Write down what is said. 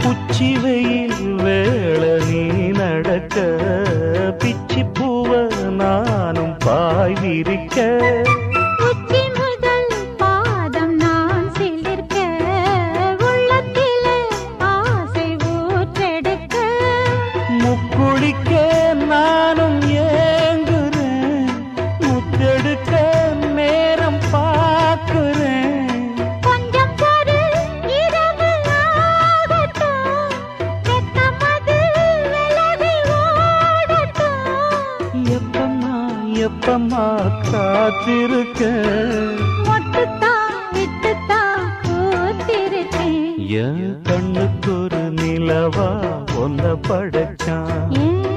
உச்சி வெயில் வேள நீ நடக்க பிச்சி பூவ நானும் பாய் விரிக்க உச்சி முதல் பாதம் நான் சிலிர்க்க உள்ளத்திலே ஆசை ஊற்றெடுக்க முக்குளிக்க நானும் ஏங்குறேன் முத்தெடுக்க நேரம் பார்க்கிறேன் கொஞ்சம் பொறு இரவு ஆகட்டும் வெக்கமது விலகி ஓடட்டும் எப்பம்மா காத்திருக்க மொட்டுத்தான் விட்டுத்தான் பூத்திருக்கேன் என் கண்ணுக்கு ஒரு நிலவா ஒன்ன படைச்சான் ஏன்